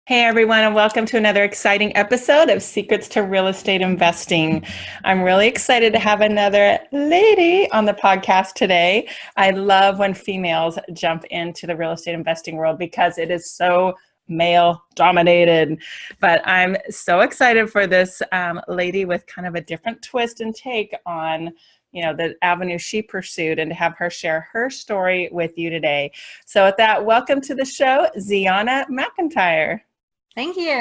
Hey everyone, and welcome to another exciting episode of Secrets to Real Estate Investing. I'm really excited to have another lady on the podcast today. I love when females jump into the real estate investing world because it is so male dominated. But I'm so excited for this lady with kind of a different twist and take on the avenue she pursued, and to have her share her story with you today. So with that, welcome to the show, Zeona McIntyre. Thank you.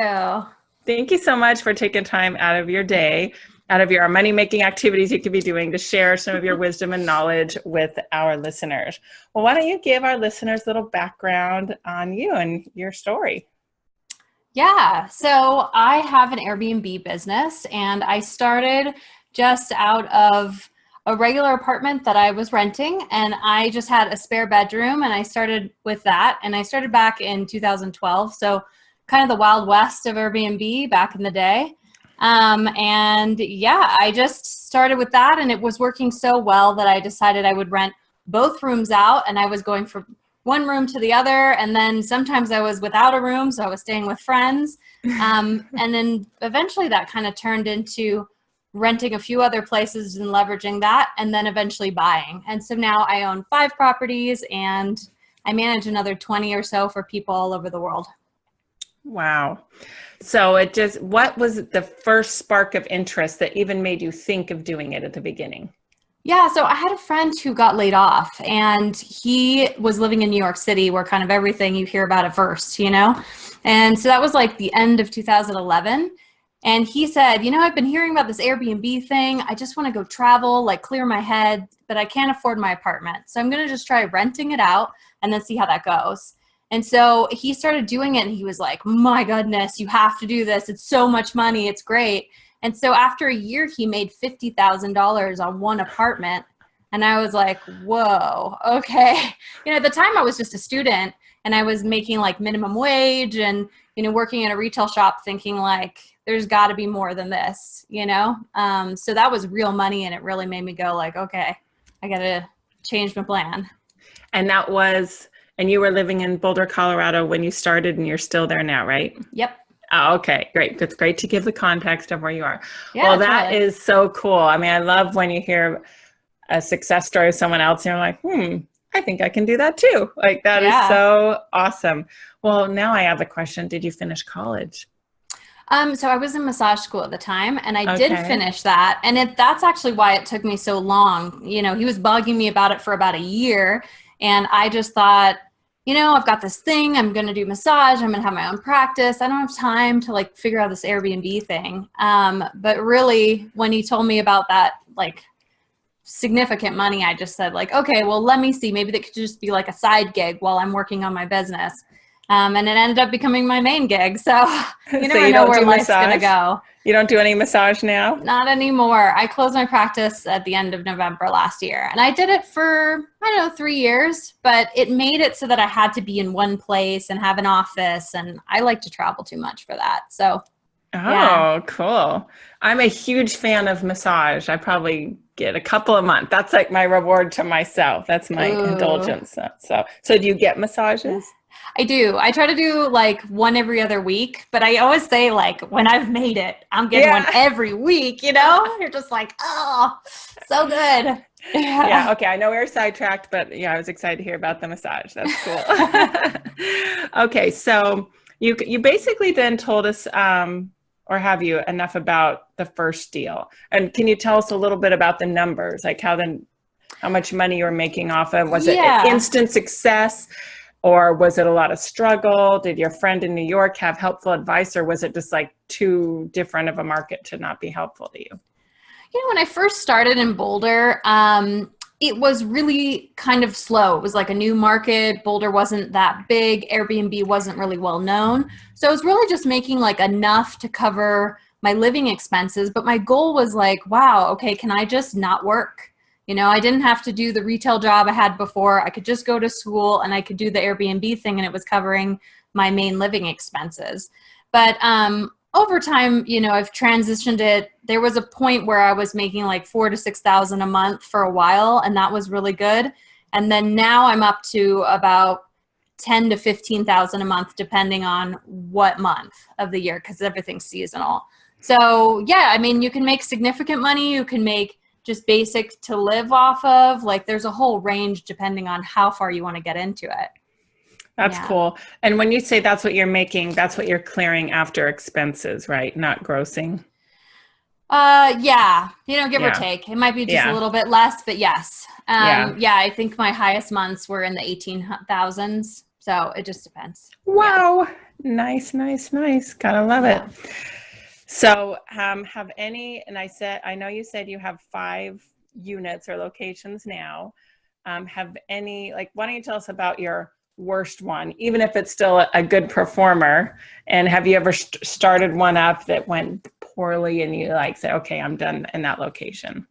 Thank you so much for taking time out of your day, out of your money-making activities you could be doing, to share some of your wisdom and knowledge with our listeners. Well, why don't you give our listeners a little background on you and your story? Yeah, so I have an Airbnb business, and I started just out of a regular apartment that I was renting, and I just had a spare bedroom, and I started with that, and I started back in 2012, so kind of the Wild West of Airbnb back in the day. And yeah, I just started with that, and it was working so well that I decided I would rent both rooms out, and I was going from one room to the other. And then sometimes I was without a room, so I was staying with friends. And then eventually that kind of turned into renting a few other places and leveraging that, and then eventually buying. And so now I own 5 properties, and I manage another 20 or so for people all over the world. Wow. So what was the first spark of interest that even made you think of doing it at the beginning? Yeah, so I had a friend who got laid off, and he was living in New York City, where kind of everything you hear about at first, And so that was like the end of 2011. And he said, I've been hearing about this Airbnb thing. I just want to go travel, like clear my head, but I can't afford my apartment. So I'm going to just try renting it out and then see how that goes. And so he started doing it, and he was like, my goodness, you have to do this. It's so much money. It's great. And so after a year, he made $50,000 on one apartment. And I was like, whoa, okay. At the time I was just a student, and I was making like minimum wage and, working in a retail shop, thinking like, there's got to be more than this, So that was real money, and it really made me go like, okay, I got to change my plan. And you were living in Boulder, Colorado when you started, and you're still there now, right? Yep. Oh, okay, great. That's great to give the context of where you are. Yeah, well, that is so cool. I mean, I love when you hear a success story of someone else, and you're like, I think I can do that too. Like, that is so awesome. Well, now I have a question. Did you finish college? So I was in massage school at the time, and I did finish that. And that's actually why it took me so long. He was bugging me about it for about a year. And I just thought, I've got this thing. I'm going to do massage. I'm going to have my own practice. I don't have time to like figure out this Airbnb thing. But really, when he told me about that, like significant money, I just said like, okay, well, let me see. Maybe that could just be like a side gig while I'm working on my business. And it ended up becoming my main gig. So you never know where life's going to go. You don't do any massage now? Not anymore. I closed my practice at the end of November last year. And I did it for, 3 years. But it made it so that I had to be in one place and have an office. And I like to travel too much for that. So, Cool. I'm a huge fan of massage. I probably get a couple a month. That's like my reward to myself. That's my indulgence. So do you get massages? I do. I try to do like one every other week, but I always say like when I've made it, I'm getting one every week, You're just like, oh, so good. Yeah. Okay. I know we were sidetracked, but I was excited to hear about the massage. That's cool. Okay. So you basically then told us, or have you, enough about the first deal? And can you tell us a little bit about the numbers, like how much money you were making off of? Was it an instant success? Or was it a lot of struggle? Did your friend in New York have helpful advice, or was it just like too different of a market to not be helpful to you? When I first started in Boulder, it was really kind of slow. It was like a new market. Boulder wasn't that big. Airbnb wasn't really well known. So I was really just making like enough to cover my living expenses. But my goal was like, wow, okay, can I just not work? I didn't have to do the retail job I had before. I could just go to school, and I could do the Airbnb thing, and it was covering my main living expenses. But over time, I've transitioned it. There was a point where I was making like $4,000 to $6,000 a month for a while, and that was really good. And then now I'm up to about 10 to 15,000 a month, depending on what month of the year, because everything's seasonal. So yeah, I mean, you can make significant money. You can make just basic to live off of. Like there's a whole range depending on how far you want to get into it. That's cool. And when you say that's what you're making, that's what you're clearing after expenses, right? Not grossing. Yeah, give or take. It might be just a little bit less, but yes. Yeah, I think my highest months were in the 18,000s. So it just depends. Wow. Yeah. Nice. Gotta love it. So, have any, and I know you said you have 5 units or locations now. Have any, like, why don't you tell us about your worst one, even if it's still a good performer? And have you ever started one up that went poorly and you like say, okay, I'm done in that location?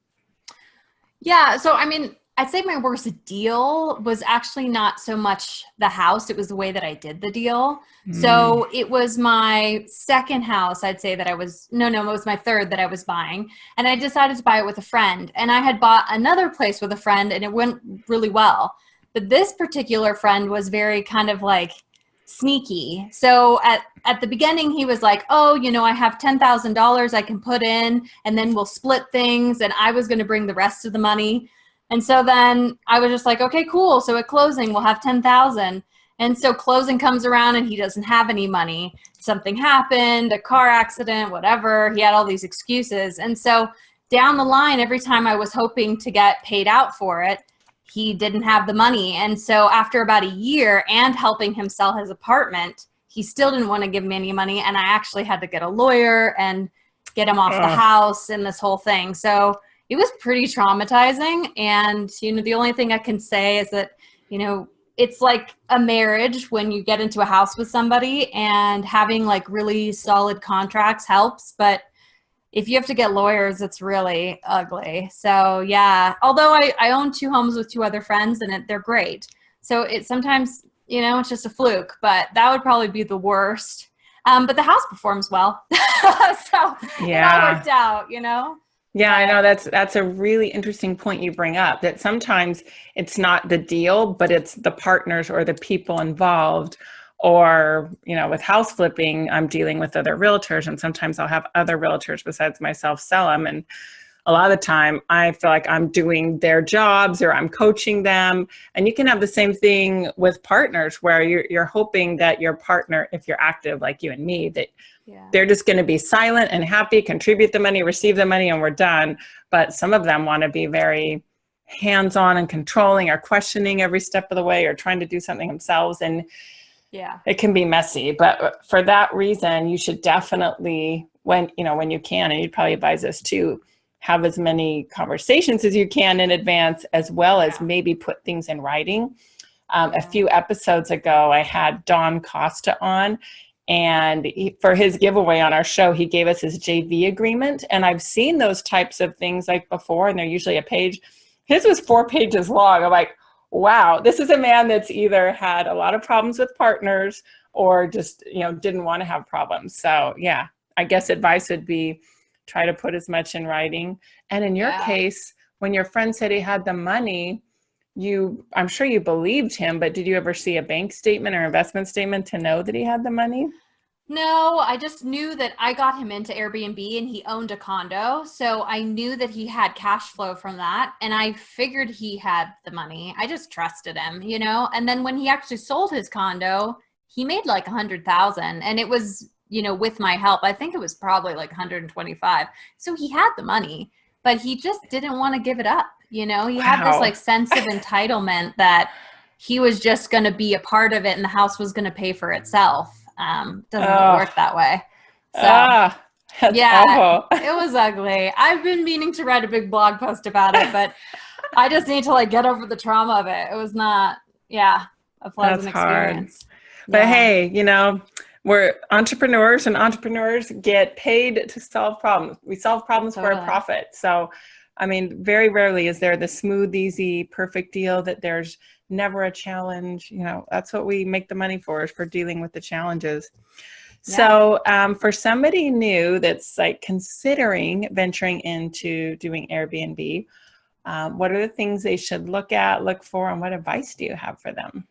Yeah. So, I mean, I'd say my worst deal was actually not so much the house. It was the way that I did the deal. So it was my second house, I'd say that it was my third that I was buying. And I decided to buy it with a friend. And I had bought another place with a friend and it went really well. But this particular friend was very kind of like sneaky. So at the beginning, he was like, oh, I have $10,000 I can put in and then we'll split things. And I was going to bring the rest of the money. And so then I was just like, okay, cool. So at closing, we'll have 10,000. And so closing comes around and he doesn't have any money. Something happened, a car accident, whatever. He had all these excuses. And so down the line, every time I was hoping to get paid out for it, he didn't have the money. And so after about a year and helping him sell his apartment, he still didn't want to give me any money. And I actually had to get a lawyer and get him off the house and this whole thing. So it was pretty traumatizing. And, the only thing I can say is that, it's like a marriage when you get into a house with somebody, and having like really solid contracts helps. But if you have to get lawyers, it's really ugly. So yeah, although I own 2 homes with 2 other friends and they're great. So it sometimes, it's just a fluke, but that would probably be the worst. But the house performs well. So it all worked out, Yeah, I know that's a really interesting point you bring up, that sometimes it's not the deal, but it's the partners or the people involved. Or, with house flipping, I'm dealing with other realtors, and sometimes I'll have other realtors besides myself sell them. And a lot of the time I feel like I'm doing their jobs or I'm coaching them. And you can have the same thing with partners where you're hoping that your partner, if you're active like you and me, that they're just going to be silent and happy, contribute the money, receive the money, and we're done. But some of them want to be very hands-on and controlling, or questioning every step of the way, or trying to do something themselves. And it can be messy. But for that reason, you should definitely, when you can, and you'd probably advise us too, have as many conversations as you can in advance, as well as maybe put things in writing. A few episodes ago, I had Don Costa on, and for his giveaway on our show, he gave us his JV agreement. And I've seen those types of things like before, and they're usually a page. His was 4 pages long. I'm like, wow, this is a man that's either had a lot of problems with partners or just, didn't want to have problems. So yeah, I guess advice would be try to put as much in writing. And in your case, when your friend said he had the money, I'm sure you believed him, but did you ever see a bank statement or investment statement to know that he had the money? No, I just knew that I got him into Airbnb and he owned a condo. So I knew that he had cash flow from that. And I figured he had the money. I just trusted him, And then when he actually sold his condo, he made like 100,000, and it was, with my help. I think it was probably like 125. So he had the money, but he just didn't want to give it up. He had this like sense of entitlement that he was just going to be a part of it and the house was going to pay for itself. Doesn't really work that way. So it was ugly. I've been meaning to write a big blog post about it, but I just need to like get over the trauma of it. It was not, a pleasant experience. But hey, we're entrepreneurs, and entrepreneurs get paid to solve problems. We solve problems for a profit. So, I mean, very rarely is there the smooth, easy, perfect deal that there's never a challenge. That's what we make the money for, is for dealing with the challenges. Yeah. So for somebody new that's like considering venturing into doing Airbnb, what are the things they should look for, and what advice do you have for them?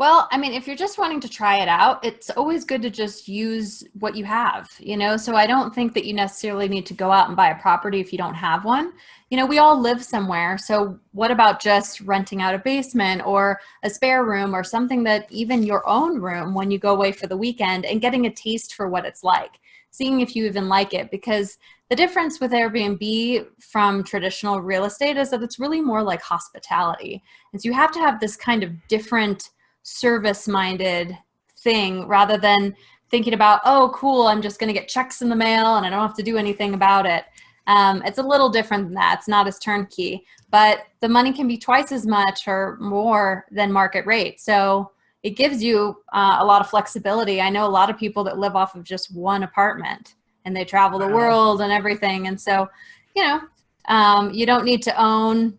Well, I mean, if you're just wanting to try it out, it's always good to just use what you have, you know? So I don't think that you necessarily need to go out and buy a property if you don't have one. You know, we all live somewhere. So what about just renting out a basement or a spare room or something that even your own room when you go away for the weekend and getting a taste for what it's like, seeing if you even like it? Because the difference with Airbnb from traditional real estate is that it's really more like hospitality. And so you have to have this kind of different service-minded thing rather than thinking about, oh, cool, I'm just going to get checks in the mail and I don't have to do anything about it. It's a little different than that. It's not as turnkey, but the money can be twice as much or more than market rate. So it gives you a lot of flexibility. I know a lot of people that live off of just one apartment and they travel the world and everything. And so, you know, you don't need to own,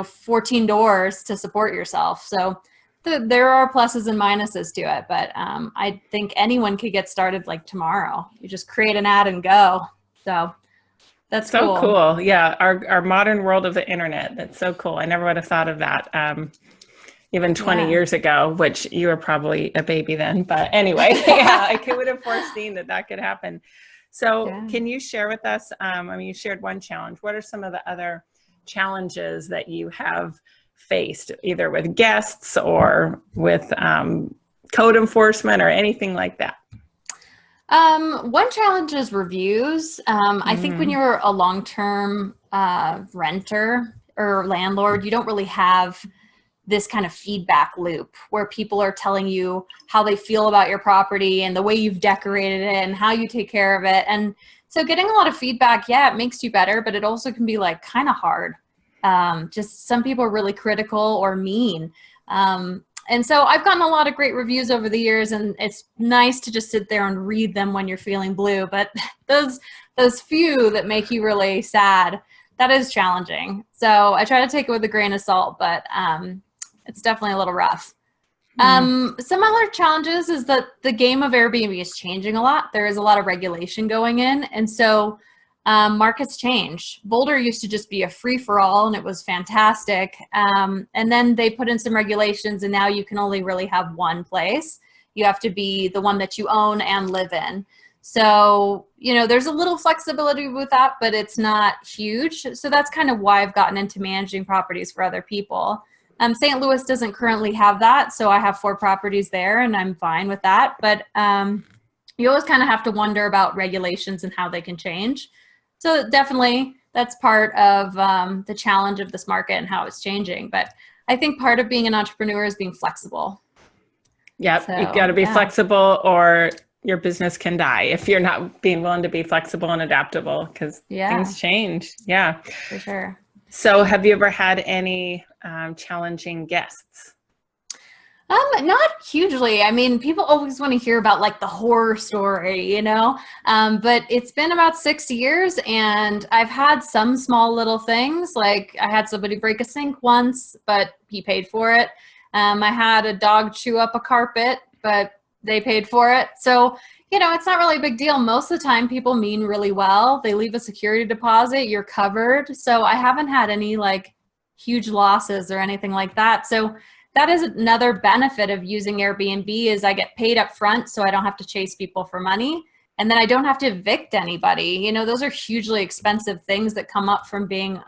14 doors to support yourself. So there are pluses and minuses to it, but I think anyone could get started like tomorrow. You just create an ad and go. So that's so cool. Yeah, our modern world of the internet. That's so cool. I never would have thought of that even 20 years ago, which you were probably a baby then. But anyway, yeah, I would have foreseen that could happen. So can you share with us, I mean, you shared one challenge. What are some of the other challenges that you have faced, either with guests or with code enforcement or anything like that? One challenge is reviews. I think when you're a long-term renter or landlord, you don't really have this kind of feedback loop where people are telling you how they feel about your property and the way you've decorated it and how you take care of it. And so getting a lot of feedback, yeah, it makes you better, but it also can be like kind of hard. Just some people are really critical or mean. And so I've gotten a lot of great reviews over the years, and it's nice to just sit there and read them when you're feeling blue. But those few that make you really sad, that is challenging. So I try to take it with a grain of salt, but it's definitely a little rough. Some other challenges is that the game of Airbnb is changing a lot. There is a lot of regulation going in, and so markets change. Boulder used to just be a free-for-all, and it was fantastic. And then they put in some regulations, and now you can only really have one place. You have to be the one that you own and live in. So, there's a little flexibility with that, but it's not huge. So that's kind of why I've gotten into managing properties for other people. St. Louis doesn't currently have that, so I have 4 properties there, and I'm fine with that. But you always kind of have to wonder about regulations and how they can change. So definitely that's part of the challenge of this market and how it's changing. But I think part of being an entrepreneur is being flexible. Yep, so, you've got to be flexible or your business can die if you're not being willing to be flexible and adaptable, because things change. Yeah, for sure. So have you ever had any challenging guests? Not hugely. I mean, people always want to hear about like the horror story, but it's been about 6 years and I've had some small little things. Like I had somebody break a sink once, but he paid for it. I had a dog chew up a carpet, but they paid for it. So, it's not really a big deal. Most of the time people mean really well. They leave a security deposit, you're covered. So I haven't had any like huge losses or anything like that. So that is another benefit of using Airbnb is I get paid up front, so I don't have to chase people for money. And then I don't have to evict anybody. Those are hugely expensive things that come up from being,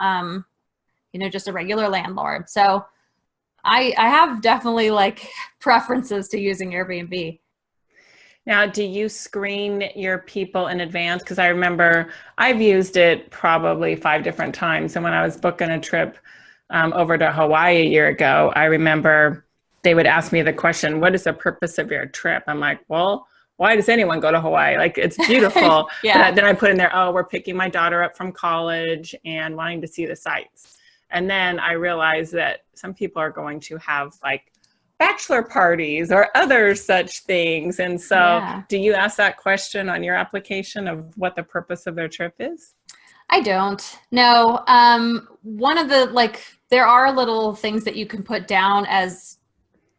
just a regular landlord. So I have definitely like preferences to using Airbnb. Now, do you screen your people in advance? Because I remember I've used it probably 5 different times. And when I was booking a trip over to Hawaii a year ago, I remember they would ask me the question, what is the purpose of your trip? I'm like, well, why does anyone go to Hawaii? Like, it's beautiful. But then I put in there, oh, we're picking my daughter up from college and wanting to see the sights. And then I realized that some people are going to have like bachelor parties or other such things. And so do you ask that question on your application of what the purpose of their trip is? I don't. No. One of the, there are little things that you can put down as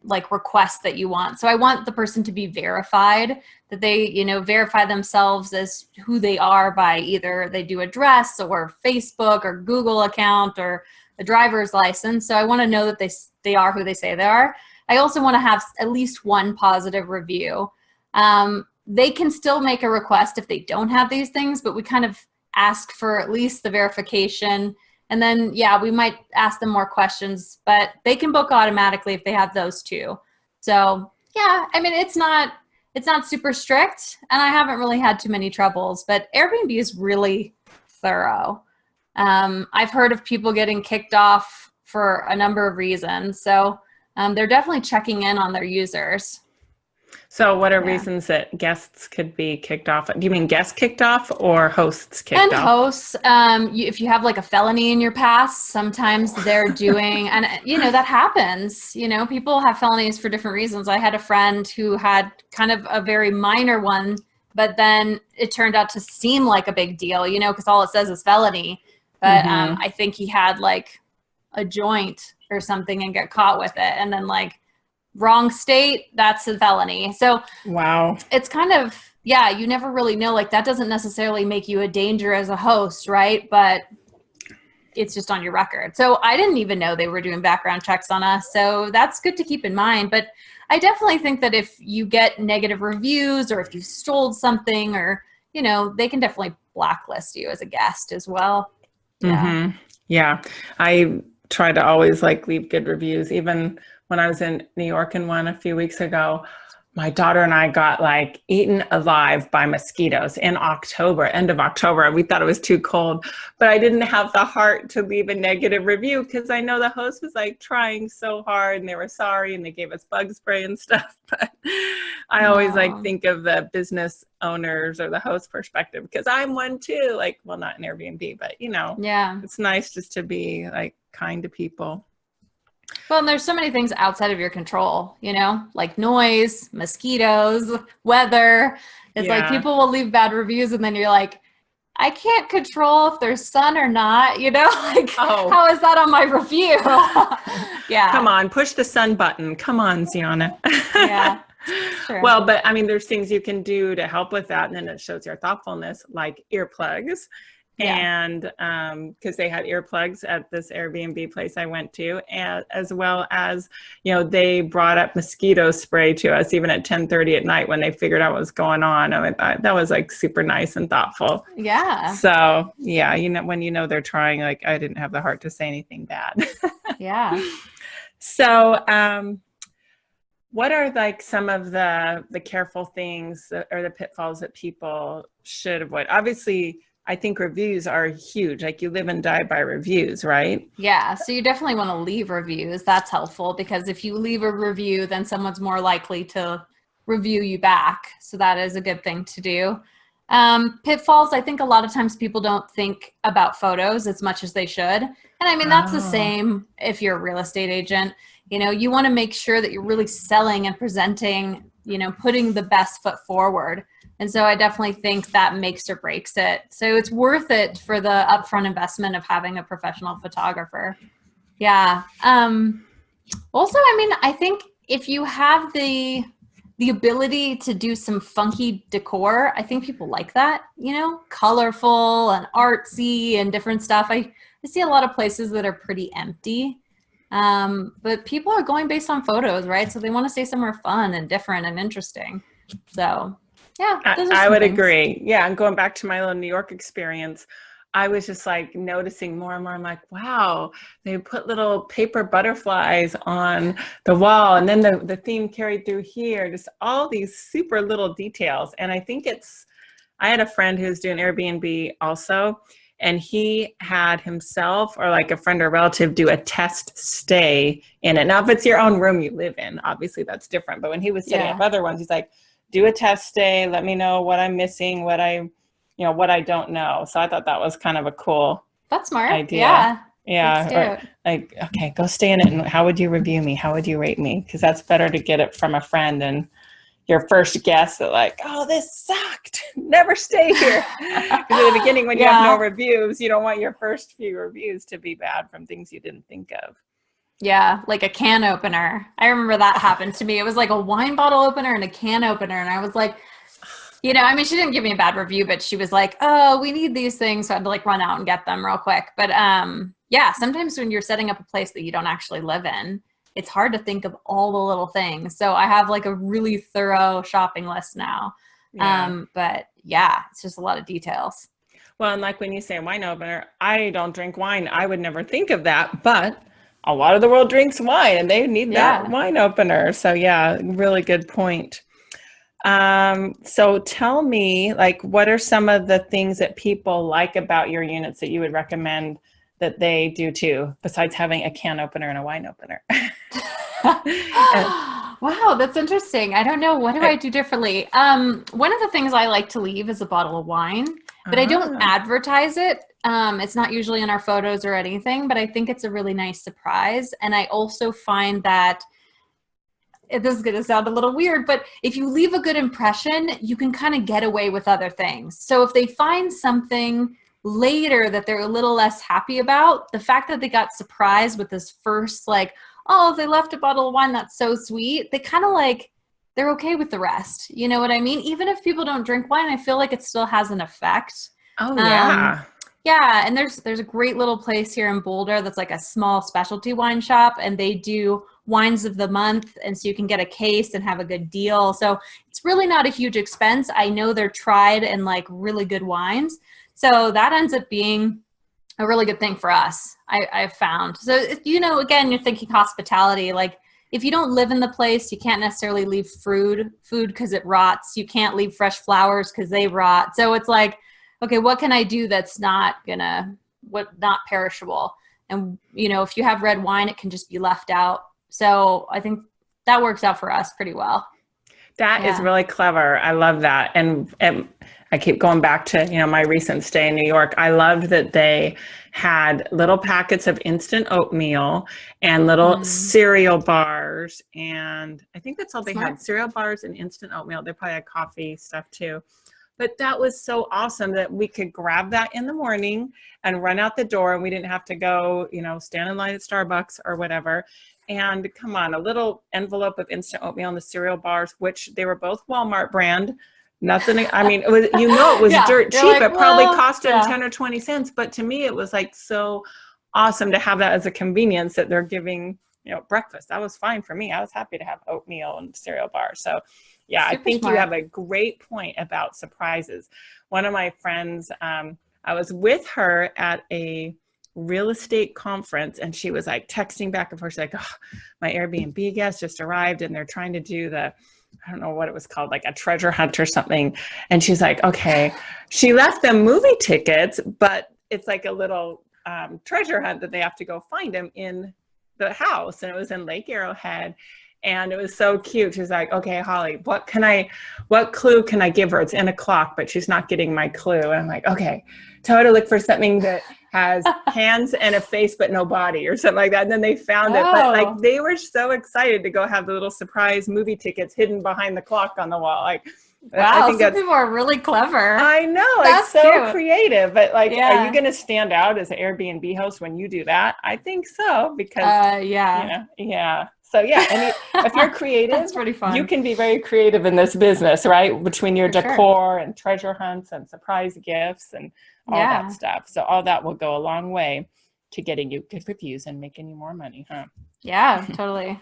requests that you want. So I want the person to be verified, that they, verify themselves as who they are by either they do address or Facebook or Google account or a driver's license. So I want to know that they are who they say they are. I also want to have at least one positive review. They can still make a request if they don't have these things, but we kind of ask for at least the verification. And then, yeah, we might ask them more questions, but they can book automatically if they have those two. So yeah, I mean, it's not super strict, and I haven't really had too many troubles, but Airbnb is really thorough. I've heard of people getting kicked off for a number of reasons. So they're definitely checking in on their users. So what are reasons that guests could be kicked off? Do you mean guests kicked off or hosts kicked off? And hosts, if you have like a felony in your past, sometimes they're doing, and that happens. People have felonies for different reasons. I had a friend who had kind of a very minor one, but then it turned out to seem like a big deal, because all it says is felony. But I think he had like a joint or something and got caught with it. And then like, wrong state, that's a felony. So wow, it's kind of, you never really know. Like that doesn't necessarily make you a danger as a host, right? But it's just on your record. So I didn't even know they were doing background checks on us. So that's good to keep in mind. But I definitely think that if you get negative reviews or if you stole something or, they can definitely blacklist you as a guest as well. Yeah. Yeah. I try to always like leave good reviews. Even when I was in New York in one a few weeks ago, my daughter and I got like eaten alive by mosquitoes in October, end of October. We thought it was too cold, but I didn't have the heart to leave a negative review because I know the host was like trying so hard and they were sorry and they gave us bug spray and stuff. But I always like think of the business owners or the host perspective because I'm one too, like, well, not in Airbnb, but it's nice just to be like kind to people. Well, and there's so many things outside of your control, like noise, mosquitoes, weather. It's like people will leave bad reviews and then you're like, I can't control if there's sun or not, how is that on my review? Yeah. Come on, push the sun button. Come on, Zeona. Yeah. Sure. Well, but I mean, there's things you can do to help with that. And then it shows your thoughtfulness, like earplugs. And because they had earplugs at this Airbnb place I went to, and as well as, they brought up mosquito spray to us even at 10:30 at night when they figured out what was going on. I thought that was like super nice and thoughtful. Yeah. So yeah, when they're trying, like I didn't have the heart to say anything bad. Yeah. So what are like some of the careful things or the pitfalls that people should avoid? Obviously, I think reviews are huge. Like you live and die by reviews, right? Yeah. So you definitely want to leave reviews. That's helpful because if you leave a review, then someone's more likely to review you back. So that is a good thing to do. Pitfalls, I think a lot of times people don't think about photos as much as they should. And I mean, that's the same if you're a real estate agent. You want to make sure that you're really selling and presenting, putting the best foot forward. And so I definitely think that makes or breaks it. So it's worth it for the upfront investment of having a professional photographer. Yeah. Also, I mean, I think if you have the ability to do some funky decor, I think people like that, colorful and artsy and different stuff. I see a lot of places that are pretty empty. But people are going based on photos, right? So they want to stay somewhere fun and different and interesting. So yeah, I would agree. Yeah. And going back to my little New York experience, I was just like noticing more and more. I'm like, wow, they put little paper butterflies on the wall. And then the theme carried through here, just all these super little details. And I think I had a friend who's doing Airbnb also, and he had himself or like a friend or relative do a test stay in it. Now, if it's your own room you live in, obviously that's different. But when he was setting up other ones, he's like, do a test stay. Let me know what I'm missing, what I don't know. So I thought that was kind of a cool That's smart. idea. Yeah. Or, like, okay, go stay in it. And how would you review me? How would you rate me? Because that's better to get it from a friend than your first guess that like, oh, this sucked. Never stay here. Because at the beginning when you have no reviews, you don't want your first few reviews to be bad from things you didn't think of. Yeah, like a can opener. I remember that happened to me. It was like a wine bottle opener and a can opener. And I was like, I mean, she didn't give me a bad review, but she was like, oh, we need these things. So I had to like run out and get them real quick. But sometimes when you're setting up a place that you don't actually live in, it's hard to think of all the little things. So I have like a really thorough shopping list now. Yeah. But yeah, it's just a lot of details. Well, and like when you say wine opener, I don't drink wine. I would never think of that, but a lot of the world drinks wine and they need that Yeah. wine opener. So yeah, really good point. So tell me, like, what are some of the things that people like about your units that you would recommend that they do too, besides having a can opener and a wine opener? And Wow, that's interesting. I don't know. What do I I, do differently? One of the things I like to leave is a bottle of wine, but I don't ah, advertise it. It's not usually in our photos or anything, but I think it's a really nice surprise. And I also find that this is going to sound a little weird, but if you leave a good impression, you can kind of get away with other things. So if they find something later that they're a little less happy about, the fact that they got surprised with this first, like, oh, they left a bottle of wine, that's so sweet, they kind of like, they're okay with the rest. You know what I mean? Even if people don't drink wine, I feel like it still has an effect. oh Um, yeah. yeah, and there's a great little place here in Boulder that's like a small specialty wine shop, and they do wines of the month, and so you can get a case and have a good deal. So it's really not a huge expense. I know they're tried and like really good wines, so that ends up being a really good thing for us. I've found. So you know, again, you're thinking hospitality. Like if you don't live in the place, you can't necessarily leave food because it rots. You can't leave fresh flowers because they rot. So it's like, okay, what can I do that's not perishable? And you know, if you have red wine, it can just be left out. So I think that works out for us pretty well. That is Yeah. really clever. I love that. And I keep going back to, my recent stay in New York. I loved that they had little packets of instant oatmeal and little Mm, cereal bars. And I think that's all they smart. had, cereal bars and instant oatmeal. They probably had coffee stuff too. But that was so awesome that we could grab that in the morning and run out the door, and we didn't have to go, stand in line at Starbucks or whatever. And come on, a little envelope of instant oatmeal and the cereal bars, which they were both Walmart brand. Nothing, I mean, it was, it was Yeah. dirt You're cheap. like, It probably well, cost them yeah, 10 or 20 cents. But to me, it was like so awesome to have that as a convenience that they're giving, breakfast. That was fine for me. I was happy to have oatmeal and cereal bars. So yeah, I super think you have smart. a great point about surprises. One of my friends, I was with her at a real estate conference, and she was like texting back and forth. She's like, oh, my Airbnb guest just arrived and they're trying to do I don't know what it was called, like a treasure hunt or something. And she's like, okay, she left them movie tickets, but it's like a little treasure hunt that they have to go find them in the house. And it was in Lake Arrowhead. And it was so cute. She's like, okay, Holly, what clue can I give her? It's in a clock, but she's not getting my clue. And I'm like, okay, tell her to look for something that has hands and a face, but no body or something like that. And then they found it, but like Oh, they were so excited to go have the little surprise movie tickets hidden behind the clock on the wall. Like, I wow. think Some that's, people are really clever. I know, like That's so cute. creative, but like, are you Yeah. going to stand out as an Airbnb host when you do that? I think so, because Yeah. yeah. So yeah, and if you're creative, That's pretty you fun. can be very creative in this business, right? Between your For sure. decor and treasure hunts and surprise gifts and all that Yeah. stuff. So all that will go a long way to getting you good reviews and making you more money, huh? Yeah, totally.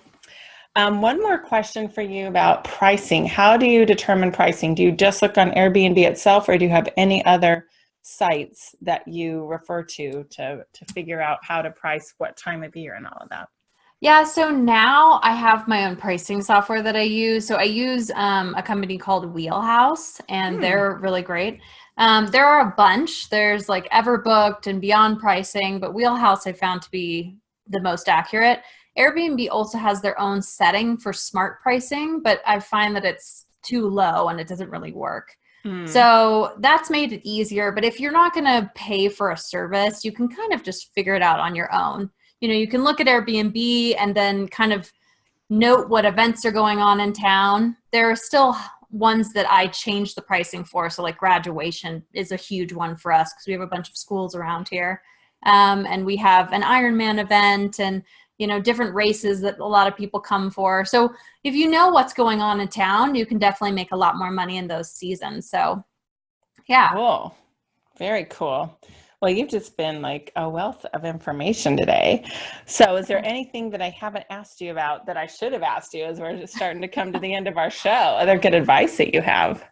One more question for you about pricing. How do you determine pricing? Do you just look on Airbnb itself, or do you have any other sites that you refer to figure out how to price what time of year and all of that? Yeah, so now I have my own pricing software that I use. So I use a company called Wheelhouse, and Hmm. they're really great. There are a bunch. There's like Everbooked and Beyond Pricing, but Wheelhouse I found to be the most accurate. Airbnb also has their own setting for smart pricing, but I find that it's too low and it doesn't really work. Hmm. So that's made it easier. But if you're not going to pay for a service, you can kind of just figure it out on your own. You know, you can look at Airbnb and then kind of note what events are going on in town. There are still ones that I change the pricing for. So like graduation is a huge one for us because we have a bunch of schools around here. And we have an Ironman event and, you know, different races that a lot of people come for. So if you know what's going on in town, you can definitely make a lot more money in those seasons. So yeah. Cool. Very cool. Well, you've just been like a wealth of information today. So, is there anything that I haven't asked you about that I should have asked you as we're just starting to come to the end of our show? Other good advice that you have?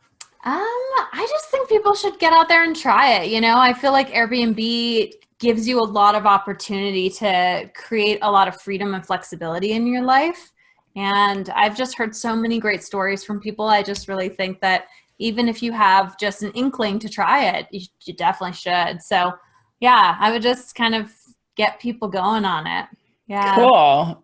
I just think people should get out there and try it. I feel like Airbnb gives you a lot of opportunity to create a lot of freedom and flexibility in your life. And I've just heard so many great stories from people. I just really think that even if you have just an inkling to try it, you definitely should. So, yeah, I would just kind of get people going on it. Yeah. Cool.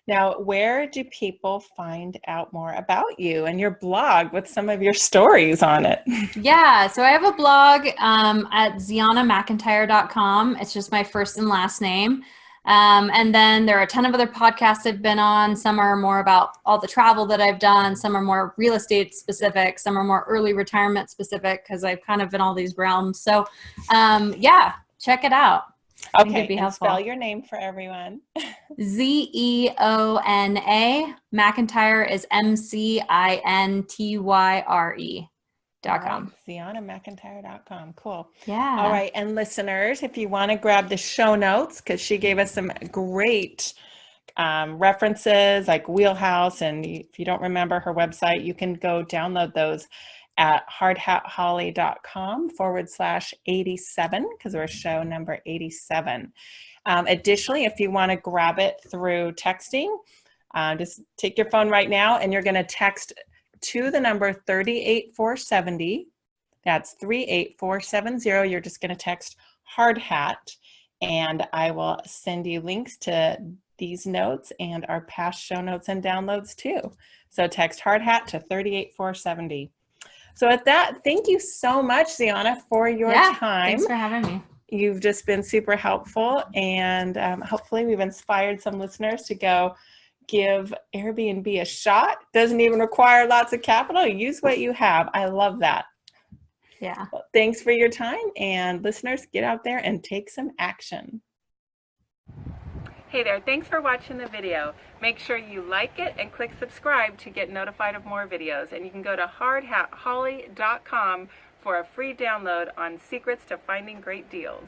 Now, where do people find out more about you and your blog with some of your stories on it? Yeah, so I have a blog at zeonamcintyre.com. It's just my first and last name. And then there are a ton of other podcasts I've been on. Some are more about all the travel that I've done. Some are more real estate specific. Some are more early retirement specific because I've kind of in all these realms. So yeah, check it out. Okay, and spell your name for everyone. Zeona. McIntyre is McIntyre.com. ZeonaMcIntyre.com. Cool. Yeah. All right. And listeners, if you want to grab the show notes, because she gave us some great references like Wheelhouse. And if you don't remember her website, you can go download those at hardhatholly.com/87, because we're show number 87. Additionally, if you want to grab it through texting, just take your phone right now and you're going to text to the number 38470. That's 38470. You're just going to text hard hat, and I will send you links to these notes and our past show notes and downloads too. So text hard hat to 38470. So at that, thank you so much, Zeona, for your time. Thanks for having me. You've just been super helpful, and hopefully we've inspired some listeners to go give Airbnb a shot. Doesn't even require lots of capital. Use what you have. I love that. Yeah. Well, thanks for your time, and listeners, get out there and take some action. Hey there, thanks for watching the video. Make sure you like it and click subscribe to get notified of more videos. And you can go to hardhatholly.com for a free download on secrets to finding great deals.